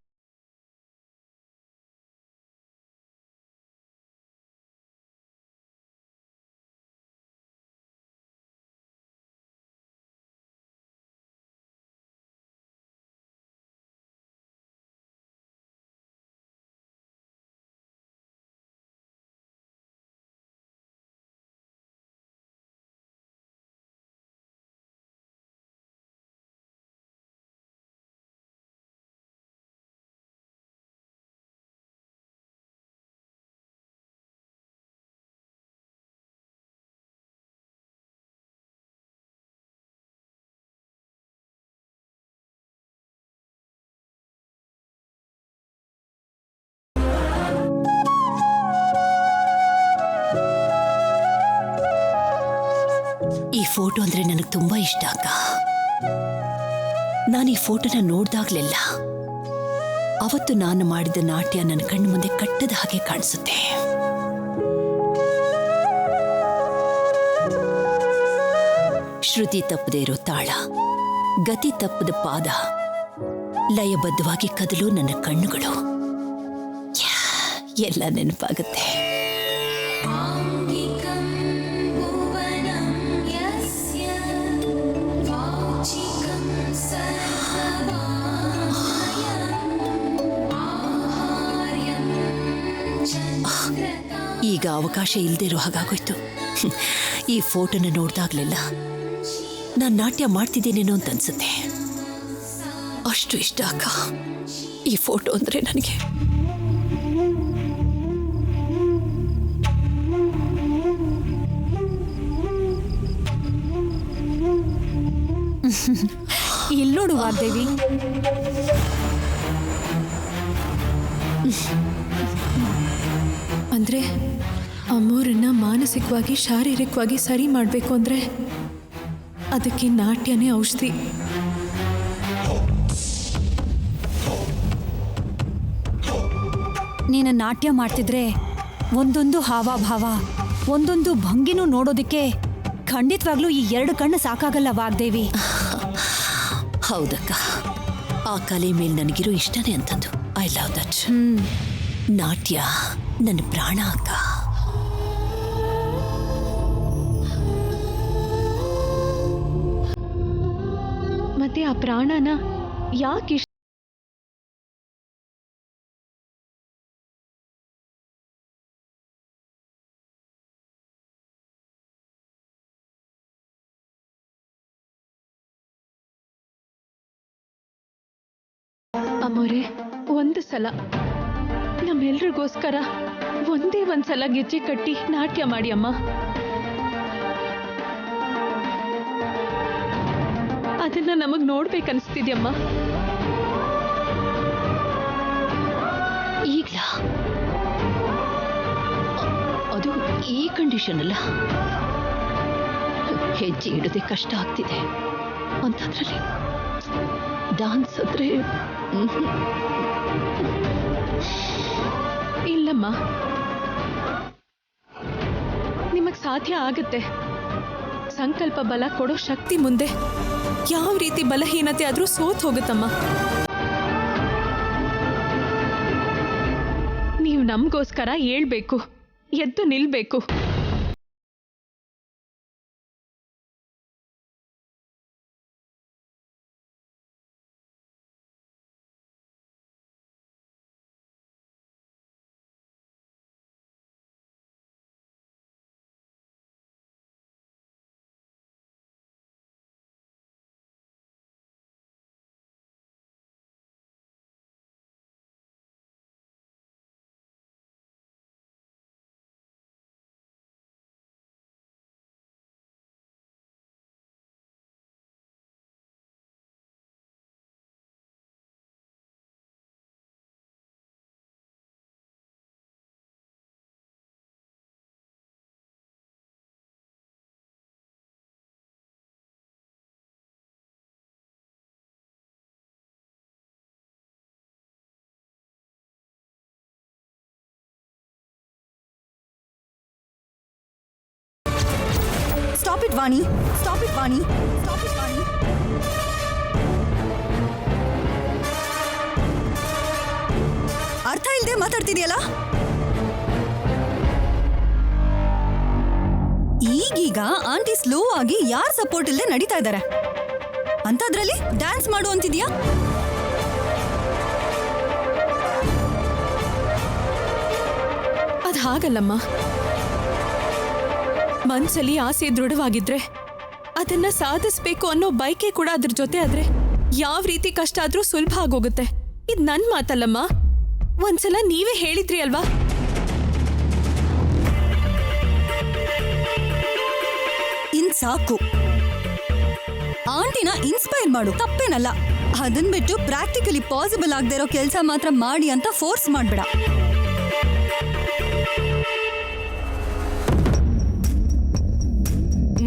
ಈ ಫೋಟೋ ಅಂದ್ರೆ ನನಗೆ ತುಂಬಾ ಇಷ್ಟ ಅಕ್ಕ. ನಾನು ಈ ಫೋಟೋನ ನೋಡ್ದಾಗ್ಲೆಲ್ಲ ಅವತ್ತು ನಾನು ಮಾಡಿದ ನಾಟ್ಯ ನನ್ನ ಕಣ್ಣು ಮುಂದೆ ಕಟ್ಟದ ಹಾಗೆ ಕಾಣಿಸುತ್ತೆ. ಶ್ರುತಿ ತಪ್ಪದೇ ಇರೋ ತಾಳ, ಗತಿ ತಪ್ಪದ ಪಾದ, ಲಯಬದ್ಧವಾಗಿ ಕದಲು ನನ್ನ ಕಣ್ಣುಗಳು, ಎಲ್ಲ ನೆನಪಾಗುತ್ತೆ. ಈಗ ಅವಕಾಶ ಇಲ್ಲದೆ ಇರೋ ಹಾಗಾಗೋಯ್ತು. ಈ ಫೋಟೋನ ನೋಡ್ದಾಗ್ಲೆಲ್ಲ ನಾನು ನಾಟ್ಯ ಮಾಡ್ತಿದ್ದೇನೇನೋ ಅಂತ ಅನ್ಸುತ್ತೆ. ಅಷ್ಟು ಇಷ್ಟ ಅಕ್ಕ ಈ ಫೋಟೋ ಅಂದ್ರೆ ನನಗೆ. ಇಲ್ಲೋಡು ವಾಗ್ದೇವಿ. ಅಂದ್ರೆ ಅಮ್ಮೋರನ್ನ ಮಾನಸಿಕವಾಗಿ ಶಾರೀರಿಕವಾಗಿ ಸರಿ ಮಾಡಬೇಕು ಅಂದ್ರೆ ಅದಕ್ಕೆ ನಾಟ್ಯನೇ ಔಷಧಿ. ನೀನು ನಾಟ್ಯ ಮಾಡ್ತಿದ್ರೆ ಒಂದೊಂದು ಹಾವಭಾವ, ಒಂದೊಂದು ಭಂಗಿನೂ ನೋಡೋದಕ್ಕೆ ಖಂಡಿತವಾಗ್ಲೂ ಈ 2 ಕಣ್ಣು ಸಾಕಾಗಲ್ಲ ವಾಗ್ದೇವಿ. ಹೌದಕ್ಕ, ಆ ಕಲೆ ಮೇಲೆ ನನಗಿರೋ ಇಷ್ಟನೇ ಅಂತಂದು. I love that. ನಾಟ್ಯ ನನ್ನ ಪ್ರಾಣ ಅಕ್ಕ. ಮತ್ತೆ ಆ ಪ್ರಾಣನ ಯಾಕೆ ಅಮ್ಮೋರೆ, ಒಂದು ಸಲ ನಮ್ಮೆಲ್ರಿಗೋಸ್ಕರ ಒಂದೇ ಒಂದ್ಸಲ ಗೆಜ್ಜೆ ಕಟ್ಟಿ ನಾಟ್ಯ ಮಾಡಿ ಅಮ್ಮ. ಅದನ್ನ ನಮಗ್ ನೋಡ್ಬೇಕನ್ಸ್ತಿದ್ಯಮ್ಮ. ಈಗ್ಲಾ? ಅದು ಈ ಕಂಡೀಷನ್ ಅಲ್ಲ. ಹೆಜ್ಜೆ ಇಡದೆ ಕಷ್ಟ ಆಗ್ತಿದೆ ಅಂತದ್ರಲ್ಲಿ ಡಾನ್ಸ್ ಅಂದ್ರೆ ಇಲ್ಲಮ್ಮ, ನಿಮಗ್ ಸಾಧ್ಯ ಆಗತ್ತೆ. ಸಂಕಲ್ಪ ಬಲ ಕೊಡೋ ಶಕ್ತಿ ಮುಂದೆ ಯಾವ ರೀತಿ ಬಲಹೀನತೆ ಆದ್ರೂ ಸೋತ್ ಹೋಗುತ್ತಮ್ಮ. ನೀವು ನಮಗೋಸ್ಕರ ಹೇಳ್ಬೇಕು, ಎದ್ದು ನಿಲ್ಬೇಕು. Stop it, Vani. Stop it, Vani. Stop it, Vani. ಅರ್ಥ ಇಲ್ಲದೆ ಮಾತಾಡ್ತಿದ್ಯಲ್ಲ. ಈಗೀಗ ಆಂಟಿ ಸ್ಲೋ ಆಗಿ ಯಾರ್ ಸಪೋರ್ಟ್ ಇಲ್ಲದೆ ನಡೀತಾ ಇದ್ದಾರೆ ಅಂತದ್ರಲ್ಲಿ ಡ್ಯಾನ್ಸ್ ಮಾಡು ಅಂತಿದ್ಯಾ? ಅದು ಹಾಗಲ್ಲಮ್ಮ. ಮನ್ಸಲ್ಲಿ ಆಸೆ ದೃಢವಾಗಿದ್ರೆ ಅದನ್ನ ಸಾಧಿಸ್ಬೇಕು ಅನ್ನೋ ಬೈಕೆ ಕೂಡ ಅದ್ರ ಜೊತೆ ಆದ್ರೆ ಯಾವ ರೀತಿ ಕಷ್ಟ ಆದ್ರೂ ಸುಲಭ ಆಗೋಗುತ್ತೆ. ಇದು ನನ್ ಮಾತಲ್ಲಮ್ಮ, ಒಂದ್ಸಲ ನೀವೇ ಹೇಳಿದ್ರಿ ಅಲ್ವಾ. ಇನ್ ಸಾಕು. ಆಂಟಿನ ಇನ್ಸ್ಪೈರ್ ಮಾಡು, ತಪ್ಪೇನಲ್ಲ. ಅದನ್ ಬಿಟ್ಟು ಪ್ರಾಕ್ಟಿಕಲಿ ಪಾಸಿಬಲ್ ಆಗದೆ ಇರೋ ಕೆಲಸ ಮಾತ್ರ ಮಾಡಿ ಅಂತ ಫೋರ್ಸ್ ಮಾಡ್ಬೇಡ.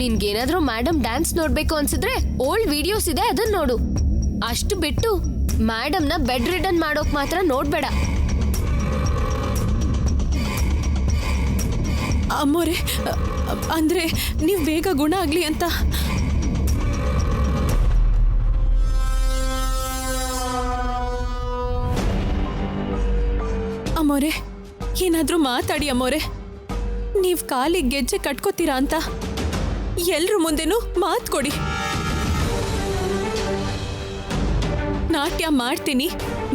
ನಿನ್ಗೇನಾದ್ರೂ ಮೇಡಮ್ ಡ್ಯಾನ್ಸ್ ನೋಡ್ಬೇಕು ಅನ್ಸಿದ್ರೆ ಓಲ್ಡ್ ವಿಡಿಯೋಸ್ ಇದೆ, ಅದನ್ನ ನೋಡು. ಅಷ್ಟು ಬಿಟ್ಟು ಮೇಡಮ್ನ ಬೆಡ್ ರಿಡನ್ ಮಾಡೋಕ್ ಮಾತ್ರ ನೋಡ್ಬೇಡ. ಅಮ್ಮೋರೆ, ಅಂದ್ರೆ ನೀವು ಬೇಗ ಗುಣ ಆಗ್ಲಿ ಅಂತ. ಅಮ್ಮೋರೆ, ಏನಾದ್ರೂ ಮಾತಾಡಿ ಅಮ್ಮೋರೆ. ನೀವ್ ಕಾಲಿಗೆ ಗೆಜ್ಜೆ ಕಟ್ಕೋತೀರಾ ಅಂತ ಎಲ್ರ ಮುಂದೆನೂ ಮಾತು ಕೊಡಿ. ನಾಟ್ಯ ಮಾಡ್ತೀನಿ,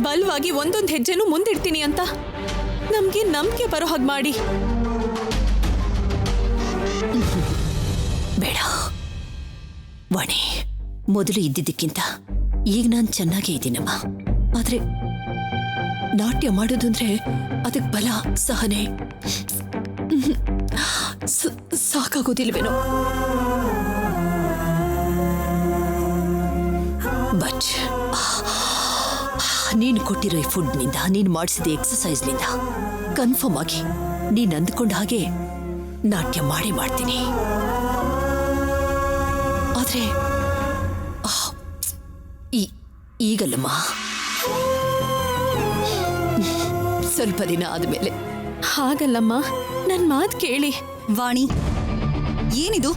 ಬಲವಾಗಿ ಒಂದೊಂದು ಹೆಜ್ಜೆನೂ ಮುಂದಿಡ್ತೀನಿ ಅಂತ ನಮ್ಗೆ ನಂಬಿಕೆ ಬರೋ ಹಾಗೆ ಮಾಡಿ. ಬೇಡ ವಾಣಿ, ಮೊದಲು ಇದ್ದಿದ್ದಕ್ಕಿಂತ ಈಗ ನಾನು ಚೆನ್ನಾಗೇ ಇದ್ದೀನಮ್ಮ. ಆದ್ರೆ ನಾಟ್ಯ ಮಾಡೋದು ಅಂದ್ರೆ ಅದಕ್ಕೆ ಬಲ, ಸಹನೆ ಸಾಕಾಗೋದಿಲ್ವೇನೋ. ಬಟ್ ನೀನು ಕೊಟ್ಟಿರೋ ಈ ಫುಡ್ನಿಂದ, ನೀನು ಮಾಡಿಸಿದ ಎಕ್ಸಸೈಸ್ನಿಂದ ಕನ್ಫರ್ಮ್ ಆಗಿ ನೀನು ಅಂದ್ಕೊಂಡ ಹಾಗೆ ನಾಟ್ಯ ಮಾಡೇ ಮಾಡ್ತೀನಿ. ಆದ್ರೆ ಈಗಲ್ಲಮ್ಮ, ಸ್ವಲ್ಪ ದಿನ ಆದ್ಮೇಲೆ. ಹಾಗಲ್ಲಮ್ಮ, ನನ್ ಮಾತು ಕೇಳಿ. ವಾಣಿ, ಏನಿದು?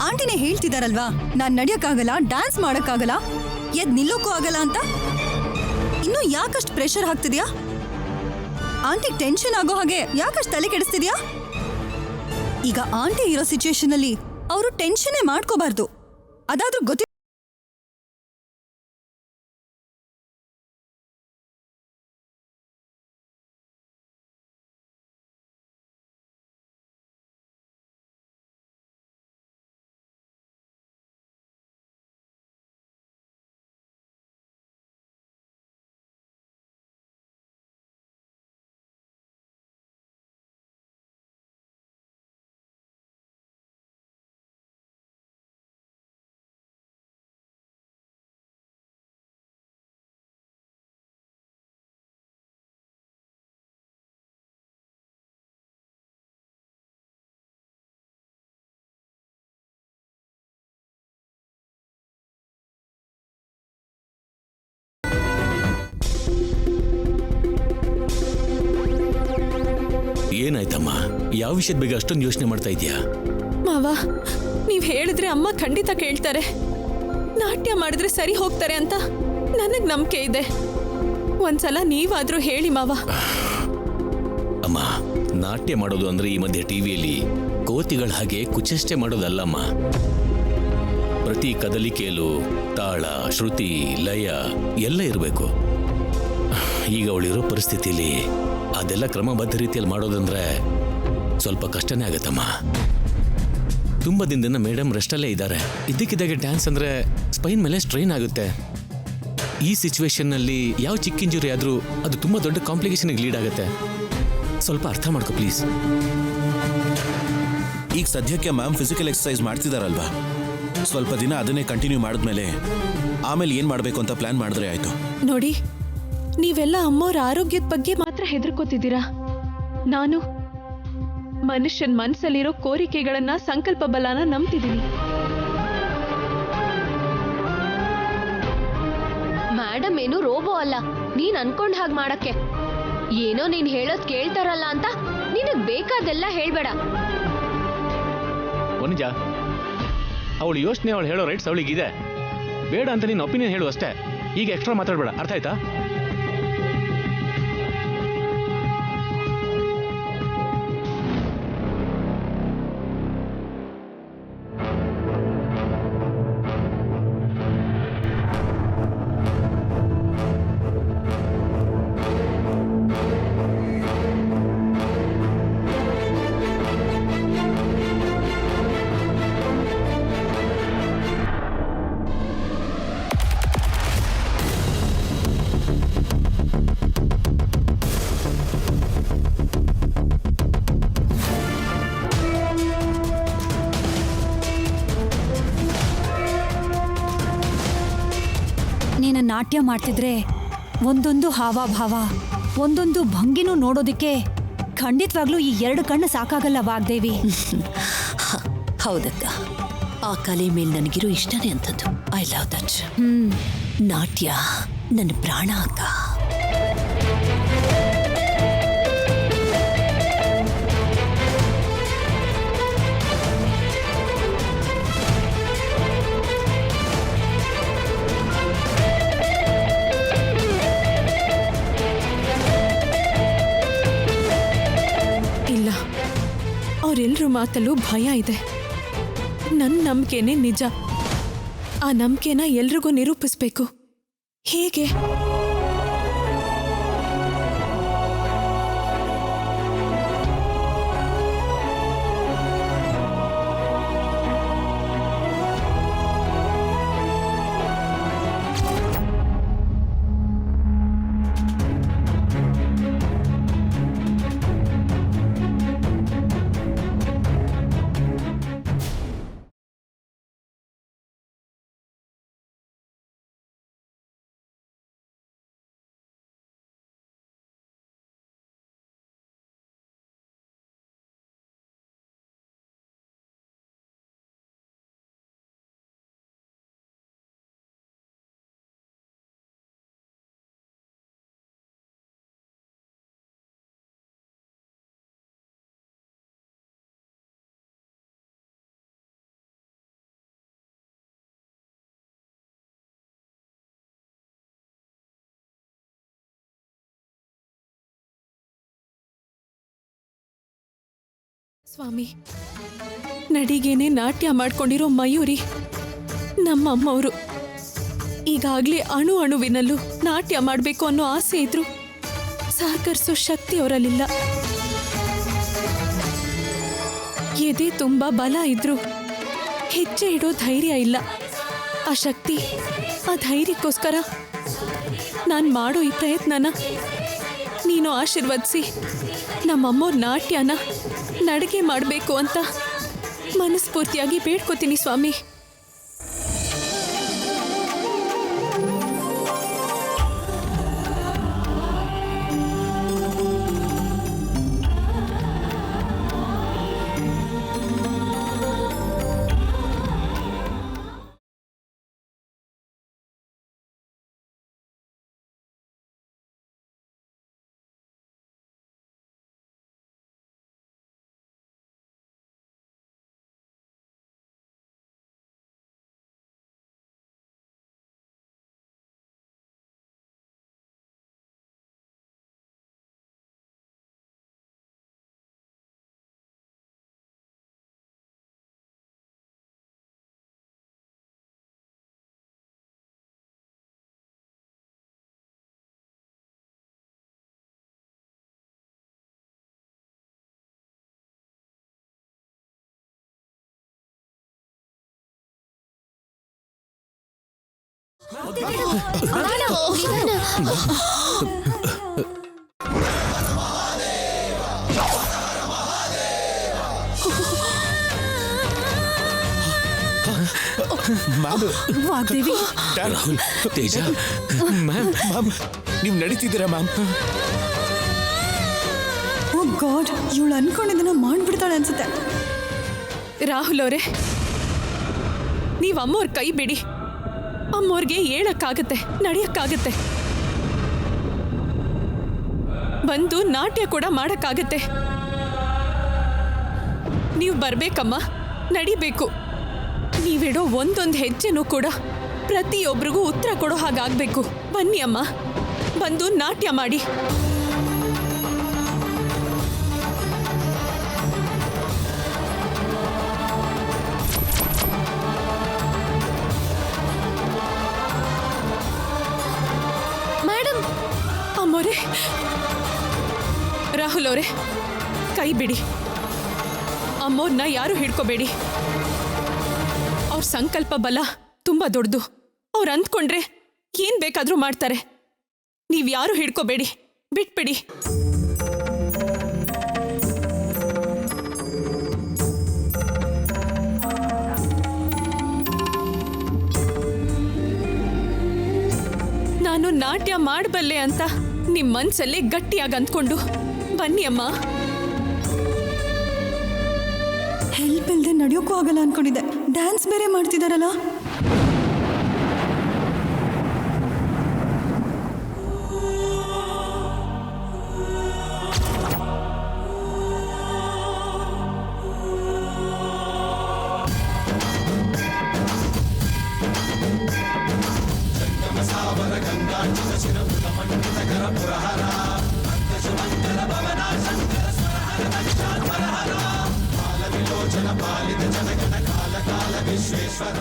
ಆಂಟಿನೇ ಹೇಳ್ತಿದಾರಲ್ವಾ, ನಾನ್ ನಡಿಯಕ್ಕಾಗಲ್ಲ, ಡ್ಯಾನ್ಸ್ ಮಾಡಕ್ಕಾಗಲ್ಲ, ಎದ್ ನಿಲ್ಲೋಕ್ಕೂ ಆಗಲ್ಲ ಅಂತ. ಇನ್ನು ಯಾಕಷ್ಟು ಪ್ರೆಷರ್ ಹಾಕ್ತಿದ್ಯಾ? ಆಂಟಿ ಟೆನ್ಷನ್ ಆಗೋ ಹಾಗೆ ಯಾಕಷ್ಟು ತಲೆ ಕೆಡಿಸ್ತಿದ್ಯಾ? ಈಗ ಆಂಟಿ ಇರೋ ಸಿಚುಯೇಷನ್ ಅಲ್ಲಿ ಅವರು ಟೆನ್ಷನ್ನೇ ಮಾಡ್ಕೋಬಾರ್ದು. ಅದಾದ್ರೂ ಗೊತ್ತಿ. ಏನಾಯ್ತಮ್ಮ? ಯಾವ ವಿಷಯದ ಬಗ್ಗೆ ಅಷ್ಟೊಂದು ಯೋಚನೆ ಮಾಡ್ತಾ ಇದೀಯಾ? ಮಾವ, ನೀವ್ ಹೇಳಿದ್ರೆ ಅಮ್ಮ ಖಂಡಿತ ಕೇಳ್ತಾರೆ. ನಾಟ್ಯ ಮಾಡಿದ್ರೆ ಸರಿ ಹೋಗ್ತಾರೆ ಅಂತ ನನಗ್ ನಂಬಿಕೆ ಇದೆ. ಒಂದ್ಸಲ ನೀವಾದ್ರೂ ಹೇಳಿ ಮಾವ. ಅಮ್ಮ, ನಾಟ್ಯ ಮಾಡೋದು ಅಂದ್ರೆ ಈ ಮಧ್ಯೆ ಟಿವಿಯಲ್ಲಿ ಕೋತಿಗಳ ಹಾಗೆ ಕುಚೇಷ್ಟೆ ಮಾಡೋದಲ್ಲಮ್ಮ. ಪ್ರತಿ ಕದಲಿಕೆಯಲ್ಲೂ ತಾಳ, ಶ್ರುತಿ, ಲಯ ಎಲ್ಲ ಇರಬೇಕು. ಈಗ ಅವಳಿರೋ ಪರಿಸ್ಥಿತಿಲಿ ಅದೆಲ್ಲ ಕ್ರಮಬದ್ಧ ರೀತಿಯಲ್ಲಿ ಮಾಡೋದಂದ್ರೆ ಸ್ವಲ್ಪ ಕಷ್ಟನೇ ಆಗತ್ತಮ್ಮ. ತುಂಬ ದಿನದಿಂದ ಮೇಡಮ್ ರೆಸ್ಟಲ್ಲೇ ಇದ್ದಾರೆ. ಇದ್ದಕ್ಕಿದ್ದಾಗೆ ಡ್ಯಾನ್ಸ್ ಅಂದ್ರೆ ಸ್ಪೈನ್ ಮೇಲೆ ಸ್ಟ್ರೈನ್ ಆಗುತ್ತೆ. ಈ ಸಿಚುವೇಶನ್ನಲ್ಲಿ ಯಾವ ಚಿಕ್ಕ ಇಂಜುರಿ ಆದರೂ ಅದು ತುಂಬ ದೊಡ್ಡ ಕಾಂಪ್ಲಿಕೇಶನ್ಗೆ ಲೀಡ್ ಆಗುತ್ತೆ. ಸ್ವಲ್ಪ ಅರ್ಥ ಮಾಡ್ಕೊ ಪ್ಲೀಸ್. ಈಗ ಸದ್ಯಕ್ಕೆ ಮ್ಯಾಮ್ ಫಿಸಿಕಲ್ ಎಕ್ಸಸೈಸ್ ಮಾಡ್ತಿದಾರಲ್ವಾ, ಸ್ವಲ್ಪ ದಿನ ಅದನ್ನೇ ಕಂಟಿನ್ಯೂ ಮಾಡಿದ್ಮೇಲೆ ಆಮೇಲೆ ಏನು ಮಾಡಬೇಕು ಅಂತ ಪ್ಲಾನ್ ಮಾಡಿದ್ರೆ ಆಯಿತು. ನೋಡಿ, ನೀವೆಲ್ಲ ಅಮ್ಮೋರ ಆರೋಗ್ಯದ ಬಗ್ಗೆ ಮಾತ್ರ ಹೆದರ್ಕೋತಿದ್ದೀರಾ. ನಾನು ಮನುಷ್ಯನ್ ಮನಸ್ಸಲ್ಲಿರೋ ಕೋರಿಕೆಗಳನ್ನ, ಸಂಕಲ್ಪ ಬಲನ ನಂಬ್ತಿದ್ದೀನಿ. ಮೇಡಮ್ ಏನು ರೋಬೋ ಅಲ್ಲ, ನೀನ್ ಅನ್ಕೊಂಡ್ ಹಾಗೆ ಮಾಡಕ್ಕೆ. ಏನೋ ನೀನ್ ಹೇಳೋದ್ ಕೇಳ್ತಾರಲ್ಲ ಅಂತ ನಿನಗ್ ಬೇಕಾದೆಲ್ಲ ಹೇಳ್ಬೇಡ. ವನಿಜಾ, ಅವಳು ಯೋಚನೆ, ಅವಳು ಹೇಳೋ ರೈಟ್ಸ್ ಅವಳಿಗಿದೆ. ಬೇಡ ಅಂತ ನೀನು ಒಪಿನಿಯನ್ ಹೇಳು ಅಷ್ಟೇ. ಈಗ ಎಕ್ಸ್ಟ್ರಾ ಮಾತಾಡಬೇಡ, ಅರ್ಥ ಆಯ್ತಾ? ನೀನು ನಾಟ್ಯ ಮಾಡ್ತಿದ್ರೆ ಒಂದೊಂದು ಹಾವಭಾವ ಒಂದೊಂದು ಭಂಗಿನೂ ನೋಡೋದಕ್ಕೆ ಖಂಡಿತವಾಗ್ಲೂ ಈ 2 ಕಣ್ಣು ಸಾಕಾಗಲ್ಲ ವಾಗ್ದೇವಿ. ಹೌದಕ್ಕ, ಆ ಕಲೆ ಮೇಲೆ ನನಗಿರೋ ಇಷ್ಟನೇ ಅಂತದ್ದು. I love that. ನಾಟ್ಯ ನನ್ನ ಪ್ರಾಣ ಅಕ್ಕ. ಇಲ್ಲ, ಅವರೆಲ್ಲರ ಮಾತಲ್ಲೂ ಭಯ ಇದೆ. ನನ್ನ ನಂಬಿಕೆನೇ ನಿಜ. ಆ ನಂಬಿಕೆನ ಎಲ್ರಿಗೂ ನಿರೂಪಿಸ್ಬೇಕು. ಹೇಗೆ? ಸ್ವಾಮಿ, ನಡಿಗೇನೆ ನಾಟ್ಯ ಮಾಡ್ಕೊಂಡಿರೋ ಮಯೂರಿ ನಮ್ಮಮ್ಮವರು. ಈಗಾಗ್ಲೇ ಅಣು ಅಣುವಿನಲ್ಲೂ ನಾಟ್ಯ ಮಾಡಬೇಕು ಅನ್ನೋ ಆಸೆ ಇದ್ರು ಸಹಕರಿಸೋ ಶಕ್ತಿ ಅವರಲ್ಲಿಲ್ಲ. ಎದೆ ತುಂಬ ಬಲ ಇದ್ರು ಹೆಜ್ಜೆ ಇಡೋ ಧೈರ್ಯ ಇಲ್ಲ. ಆ ಶಕ್ತಿ, ಆ ಧೈರ್ಯಕ್ಕೋಸ್ಕರ ನಾನು ಮಾಡೋ ಈ ಪ್ರಯತ್ನನ ನೀನು ಆಶೀರ್ವದಿಸಿ ನಮ್ಮಮ್ಮವ್ರ ನಾಟ್ಯನ ನಡಿಗೆ ಮಾಡಬೇಕು ಅಂತ ಮನಸ್ಫೂರ್ತಿಯಾಗಿ ಬೇಡ್ಕೋತೀನಿ ಸ್ವಾಮಿ. ವಾಗ್ದೇವಿ, ರಾಹುಲ್, ತೇಜ, ಮ್ಯಾಮ್, ನೀವು ನಡೀತಿದ್ದೀರಾ ಮ್ಯಾಮ್? ಓ ಗಾಡ್, ಇವಳು ಅನ್ಕೊಂಡಿದ್ದನ್ನ ಮಾಡ್ಬಿಡ್ತಾಳೆ ಅನ್ಸುತ್ತೆ. ರಾಹುಲ್ ಅವರೇ, ನೀವು ಅಮ್ಮವ್ರ ಕೈ ಬಿಡಿ. ಅಮ್ಮವ್ರಿಗೆ ಹೇಳಕ್ಕಾಗತ್ತೆ, ನಡೆಯಕ್ಕಾಗತ್ತೆ, ಬಂದು ನಾಟ್ಯ ಕೂಡ ಮಾಡಕ್ಕಾಗತ್ತೆ. ನೀವು ಬರ್ಬೇಕಮ್ಮ, ನಡಿಬೇಕು. ನೀವಿಡೋ ಒಂದೊಂದು ಹೆಜ್ಜೆನೂ ಕೂಡ ಪ್ರತಿಯೊಬ್ಬರಿಗೂ ಉತ್ತರ ಕೊಡೋ ಹಾಗಾಗಬೇಕು. ಬನ್ನಿ ಅಮ್ಮ, ಬಂದು ನಾಟ್ಯ ಮಾಡಿ. ಮೇಡಮ್, ಅಮ್ಮೋರೆ, ರಾಹುಲ್ ಅವರೇ, ಕೈ ಬಿಡಿ. ಅಮ್ಮೋರ್ನ ಯಾರು ಹಿಡ್ಕೋಬೇಡಿ. ಅವ್ರ ಸಂಕಲ್ಪ ಬಲ ತುಂಬಾ ದೊಡ್ಡದು. ಅವ್ರು ಅಂದ್ಕೊಂಡ್ರೆ ಏನ್ ಬೇಕಾದ್ರೂ ಮಾಡ್ತಾರೆ. ನೀವ್ಯಾರು ಹಿಡ್ಕೋಬೇಡಿ, ಬಿಟ್ಬಿಡಿ. ನಾನು ನಾಟ್ಯ ಮಾಡಬಲ್ಲೆ ಅಂತ ನಿಮ್ ಮನ್ಸಲ್ಲೇ ಗಟ್ಟಿಯಾಗಿ ಅಂದ್ಕೊಂಡು ಬನ್ನಿ ಅಮ್ಮ. ಹೆಲ್ಪ್ ಇಲ್ದೆ ನಡೆಯೋಕ್ಕೂ ಆಗಲ್ಲ ಅನ್ಕೊಂಡಿದ್ದೆ, ಡ್ಯಾನ್ಸ್ ಬೇರೆ ಮಾಡ್ತಿದಾರಲ್ಲ. ಪಾಲಿತ ಜನಗಣ ಕಾಲ ಕಾಲ ವಿಶ್ವೇಶ್ವರ.